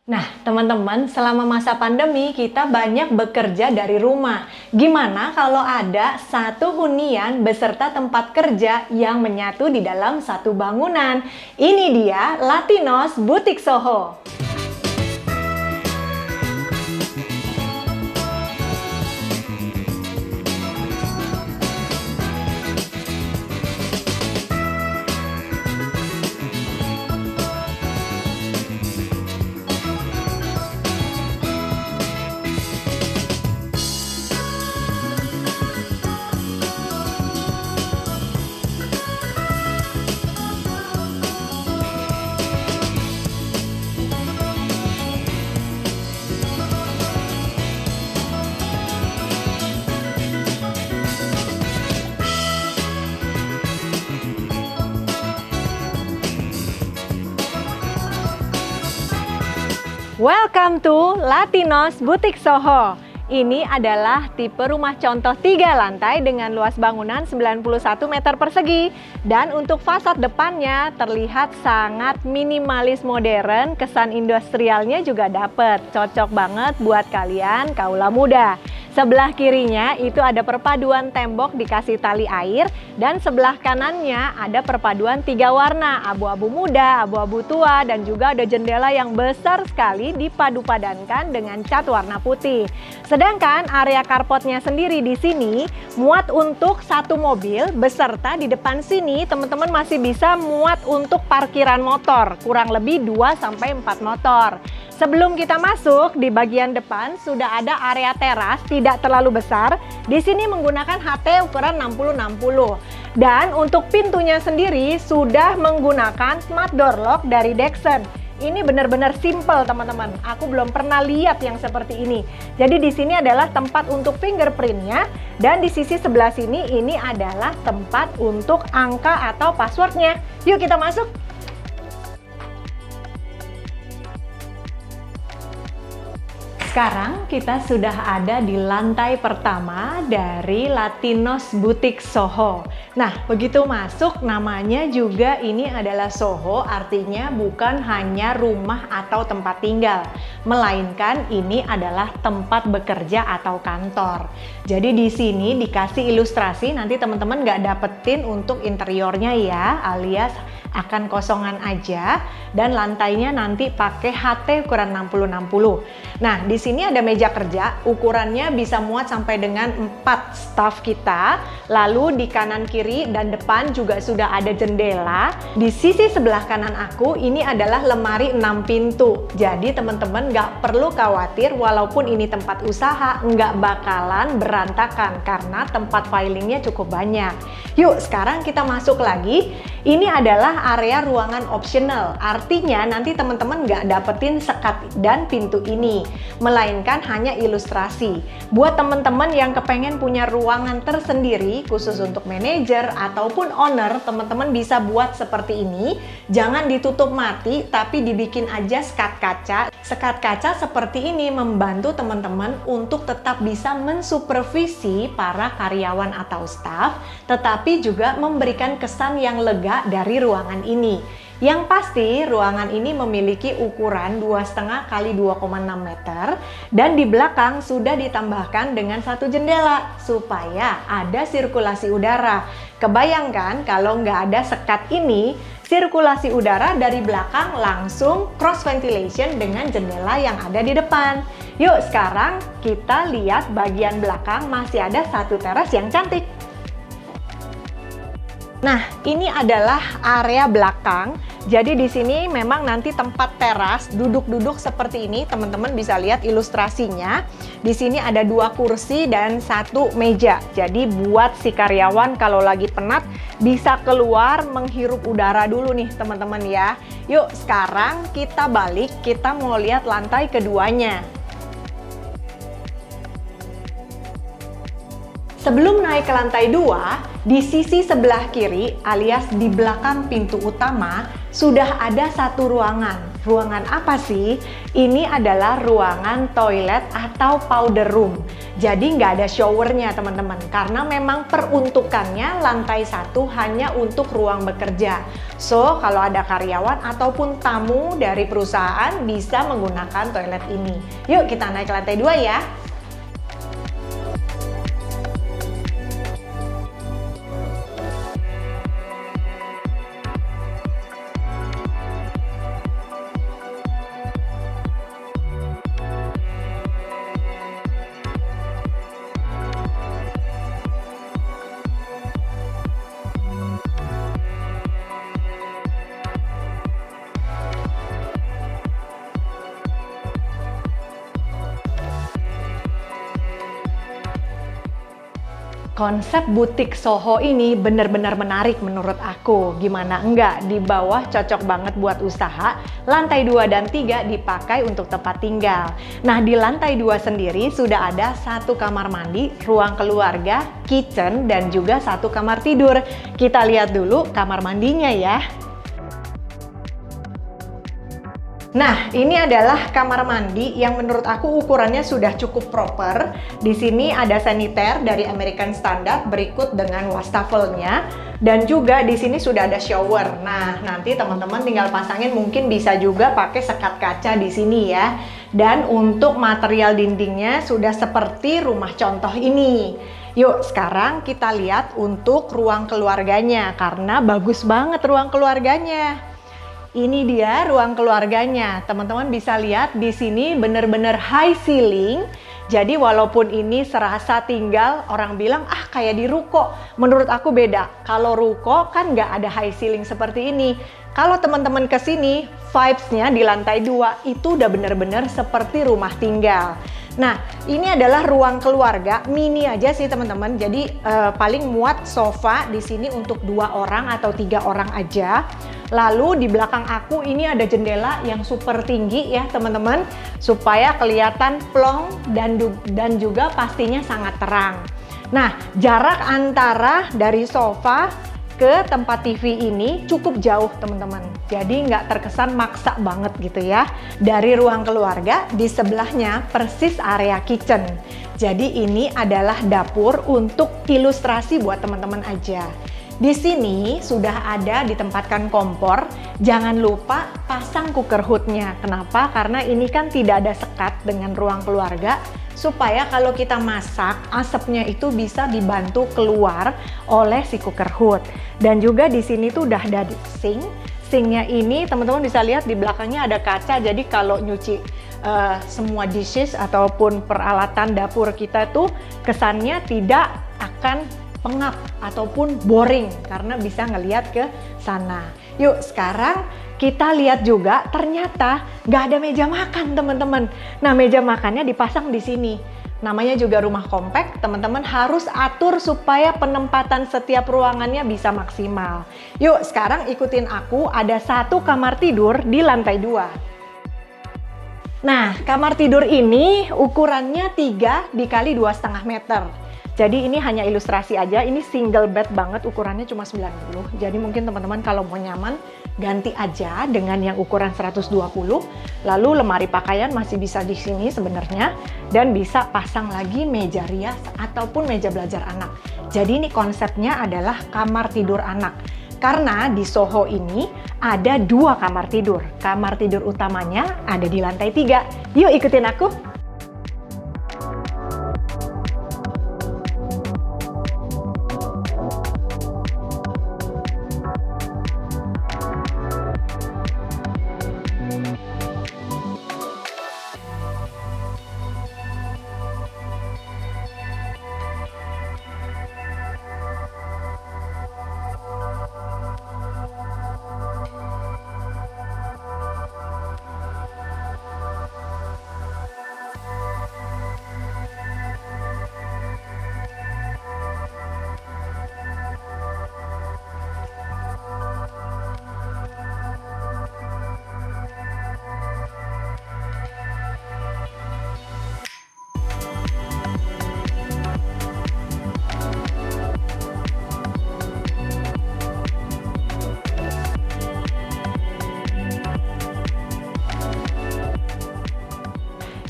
Nah, teman-teman, selama masa pandemi kita banyak bekerja dari rumah. Gimana kalau ada satu hunian beserta tempat kerja yang menyatu di dalam satu bangunan? Ini dia Latinos Boutique Soho. Welcome to Latinos Boutique Soho. Ini adalah tipe rumah contoh 3 lantai dengan luas bangunan 91 meter persegi. Dan untuk fasad depannya terlihat sangat minimalis modern, kesan industrialnya juga dapet. Cocok banget buat kalian kaula muda. Sebelah kirinya itu ada perpaduan tembok dikasih tali air, dan sebelah kanannya ada perpaduan 3 warna, abu-abu muda, abu-abu tua, dan juga ada jendela yang besar sekali dipadu-padankan dengan cat warna putih. Sedangkan area carportnya sendiri di sini muat untuk 1 mobil, beserta di depan sini teman-teman masih bisa muat untuk parkiran motor, kurang lebih 2-4 motor. Sebelum kita masuk, di bagian depan sudah ada area teras tidak terlalu besar. Di sini menggunakan HT ukuran 60-60. Dan untuk pintunya sendiri sudah menggunakan smart door lock dari Dexon. Ini benar-benar simple, teman-teman. Aku belum pernah lihat yang seperti ini. Jadi di sini adalah tempat untuk fingerprintnya, dan di sisi sebelah sini ini adalah tempat untuk angka atau passwordnya. Yuk kita masuk. Sekarang kita sudah ada di lantai pertama dari Latinos Boutique Soho. Nah, begitu masuk namanya juga ini adalah Soho, artinya bukan hanya rumah atau tempat tinggal, melainkan ini adalah tempat bekerja atau kantor. Jadi di sini dikasih ilustrasi, nanti teman-teman nggak dapetin untuk interiornya ya, alias akan kosongan aja, dan lantainya nanti pakai HT ukuran 60-60. Nah, di sini ada meja kerja, ukurannya bisa muat sampai dengan 4 staf kita. Lalu di kanan kiri dan depan juga sudah ada jendela. Di sisi sebelah kanan aku ini adalah lemari 6 pintu. Jadi teman-teman nggak perlu khawatir, walaupun ini tempat usaha nggak bakalan berantakan karena tempat filingnya cukup banyak. Yuk sekarang kita masuk lagi. Ini adalah area ruangan optional, artinya nanti teman-teman nggak dapetin sekat dan pintu ini, melainkan hanya ilustrasi. Buat teman-teman yang kepengen punya ruangan tersendiri khusus untuk manajer ataupun owner, teman-teman bisa buat seperti ini. Jangan ditutup mati, tapi dibikin aja sekat kaca. Sekat kaca seperti ini membantu teman-teman untuk tetap bisa mensupervisi para karyawan atau staff, tetapi juga memberikan kesan yang lega dari ruangan ini. Yang pasti ruangan ini memiliki ukuran 2,5 x 2,6 meter, dan di belakang sudah ditambahkan dengan 1 jendela supaya ada sirkulasi udara. Kebayangkan kalau nggak ada sekat ini, sirkulasi udara dari belakang langsung cross ventilation dengan jendela yang ada di depan. Yuk sekarang kita lihat bagian belakang, masih ada 1 teras yang cantik. Nah, ini adalah area belakang. Jadi di sini memang nanti tempat teras, duduk-duduk seperti ini. Teman-teman bisa lihat ilustrasinya. Di sini ada 2 kursi dan 1 meja. Jadi buat si karyawan kalau lagi penat bisa keluar menghirup udara dulu nih, teman-teman ya. Yuk, sekarang kita balik, kita mau lihat lantai keduanya. Sebelum naik ke lantai 2, di sisi sebelah kiri alias di belakang pintu utama sudah ada 1 ruangan. Ruangan apa sih? Ini adalah ruangan toilet atau powder room. Jadi nggak ada showernya teman-teman, karena memang peruntukannya lantai 1 hanya untuk ruang bekerja. So, kalau ada karyawan ataupun tamu dari perusahaan bisa menggunakan toilet ini. Yuk kita naik ke lantai 2 ya. Konsep butik Soho ini benar-benar menarik menurut aku. Gimana enggak? Di bawah cocok banget buat usaha, lantai 2 dan 3 dipakai untuk tempat tinggal. Nah, di lantai 2 sendiri sudah ada 1 kamar mandi, ruang keluarga, kitchen, dan juga 1 kamar tidur. Kita lihat dulu kamar mandinya ya. Nah, ini adalah kamar mandi yang menurut aku ukurannya sudah cukup proper. Di sini ada saniter dari American Standard berikut dengan wastafelnya, dan juga di sini sudah ada shower. Nah, nanti teman-teman tinggal pasangin, mungkin bisa juga pakai sekat kaca di sini ya. Dan untuk material dindingnya sudah seperti rumah contoh ini. Yuk, sekarang kita lihat untuk ruang keluarganya karena bagus banget ruang keluarganya. Ini dia ruang keluarganya. Teman-teman bisa lihat di sini benar-benar high ceiling. Jadi walaupun ini serasa tinggal, orang bilang kayak di ruko. Menurut aku beda. Kalau ruko kan nggak ada high ceiling seperti ini. Kalau teman-teman kesini, vibes-nya di lantai 2 itu udah benar-benar seperti rumah tinggal. Nah, ini adalah ruang keluarga mini aja sih teman-teman. Jadi paling muat sofa di sini untuk 2 orang atau 3 orang aja. Lalu di belakang aku ini ada jendela yang super tinggi ya teman-teman, supaya kelihatan plong dan juga pastinya sangat terang. Nah, jarak antara dari sofa ke tempat TV ini cukup jauh teman-teman. Jadi nggak terkesan maksa banget gitu ya. Dari ruang keluarga di sebelahnya persis area kitchen. Jadi ini adalah dapur untuk ilustrasi buat teman-teman aja. Di sini sudah ada ditempatkan kompor. Jangan lupa pasang cooker hood-nya. Kenapa? Karena ini kan tidak ada sekat dengan ruang keluarga, supaya kalau kita masak, asapnya itu bisa dibantu keluar oleh si cooker hood. Dan juga di sini tuh udah ada sink. Sinknya ini teman-teman bisa lihat di belakangnya ada kaca. Jadi kalau nyuci semua dishes ataupun peralatan dapur kita tuh kesannya tidak akan pengap ataupun boring karena bisa ngelihat ke sana. Yuk sekarang kita lihat juga ternyata nggak ada meja makan teman-teman. Nah, meja makannya dipasang di sini. Namanya juga rumah kompak, teman-teman harus atur supaya penempatan setiap ruangannya bisa maksimal. Yuk sekarang ikutin aku, ada 1 kamar tidur di lantai 2. Nah, kamar tidur ini ukurannya 3 dikali 2,5 meter. Jadi ini hanya ilustrasi aja, ini single bed banget, ukurannya cuma 90. Jadi mungkin teman-teman kalau mau nyaman, ganti aja dengan yang ukuran 120. Lalu lemari pakaian masih bisa di sini sebenarnya. Dan bisa pasang lagi meja rias ataupun meja belajar anak. Jadi ini konsepnya adalah kamar tidur anak. Karena di Soho ini ada 2 kamar tidur. Kamar tidur utamanya ada di lantai 3. Yuk ikutin aku.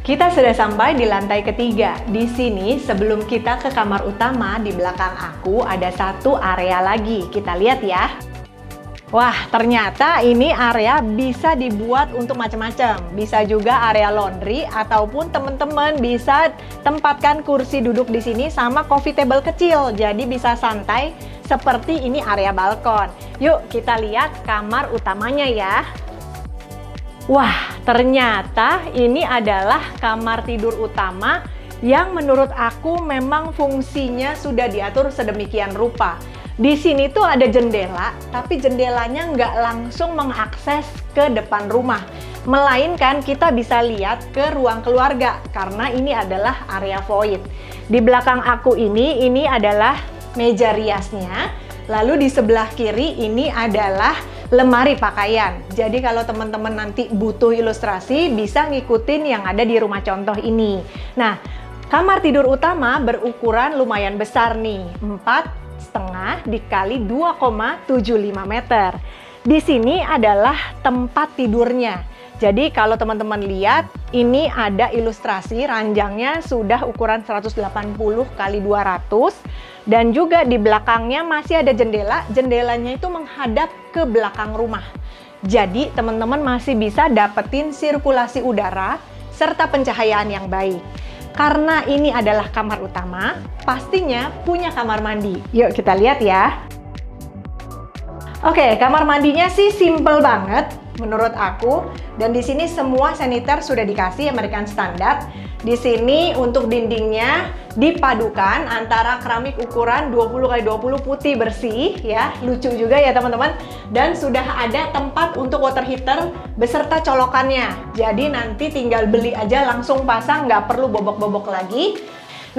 Kita sudah sampai di lantai ketiga. Di sini sebelum kita ke kamar utama, di belakang aku ada satu area lagi. Kita lihat ya. Wah, ternyata ini area bisa dibuat untuk macam-macam. Bisa juga area laundry ataupun teman-teman bisa tempatkan kursi duduk di sini sama coffee table kecil. Jadi bisa santai seperti ini area balkon. Yuk kita lihat kamar utamanya ya. Wah, ternyata ini adalah kamar tidur utama yang menurut aku memang fungsinya sudah diatur sedemikian rupa. Di sini tuh ada jendela, tapi jendelanya nggak langsung mengakses ke depan rumah. Melainkan kita bisa lihat ke ruang keluarga, karena ini adalah area void. Di belakang aku ini adalah meja riasnya. Lalu di sebelah kiri ini adalah lemari pakaian. Jadi kalau teman-teman nanti butuh ilustrasi, bisa ngikutin yang ada di rumah contoh ini. Nah, kamar tidur utama berukuran lumayan besar nih, 4,5 dikali 2,75 meter. Di sini adalah tempat tidurnya. Jadi kalau teman-teman lihat, ini ada ilustrasi ranjangnya sudah ukuran 180 kali 200 dan juga di belakangnya masih ada jendela. Jendelanya itu menghadap ke belakang rumah. Jadi teman-teman masih bisa dapetin sirkulasi udara serta pencahayaan yang baik. Karena ini adalah kamar utama, pastinya punya kamar mandi. Yuk kita lihat ya. Oke, kamar mandinya sih simple banget menurut aku, dan di sini semua saniter sudah dikasih American Standard. Di sini untuk dindingnya dipadukan antara keramik ukuran 20 x 20 putih bersih ya, lucu juga ya teman-teman. Dan sudah ada tempat untuk water heater beserta colokannya. Jadi nanti tinggal beli aja langsung pasang, nggak perlu bobok-bobok lagi.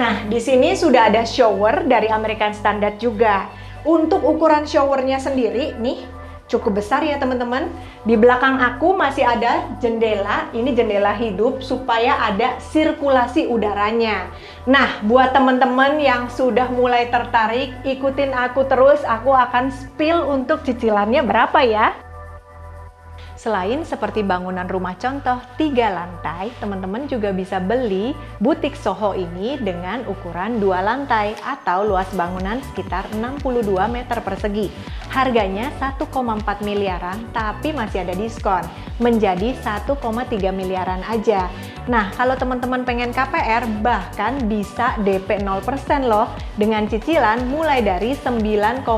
Nah, di sini sudah ada shower dari American Standard juga. Untuk ukuran showernya sendiri nih cukup besar ya teman-teman. Di belakang aku masih ada jendela, ini jendela hidup supaya ada sirkulasi udaranya. Nah, buat teman-teman yang sudah mulai tertarik, ikutin aku terus, aku akan spill untuk cicilannya berapa ya. Selain seperti bangunan rumah contoh 3 lantai, teman-teman juga bisa beli butik Soho ini dengan ukuran 2 lantai atau luas bangunan sekitar 62 meter persegi. Harganya 1,4 miliaran tapi masih ada diskon menjadi 1,3 miliaran aja. Nah, kalau teman-teman pengen KPR bahkan bisa DP 0% loh dengan cicilan mulai dari 9,5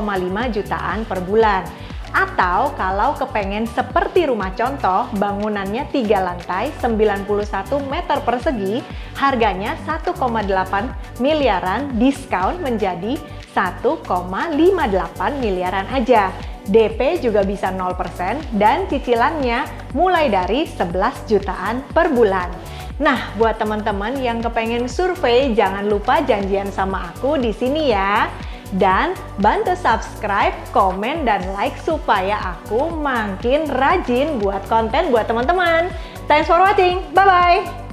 jutaan per bulan. Atau kalau kepengen seperti rumah contoh, bangunannya 3 lantai, 91 meter persegi, harganya 1,8 miliaran, diskon menjadi 1,58 miliaran aja. DP juga bisa 0% dan cicilannya mulai dari 11 jutaan per bulan. Nah, buat teman-teman yang kepengen survei, jangan lupa janjian sama aku di sini ya. Dan bantu subscribe, komen, dan like supaya aku makin rajin buat konten buat teman-teman. Thanks for watching, bye-bye!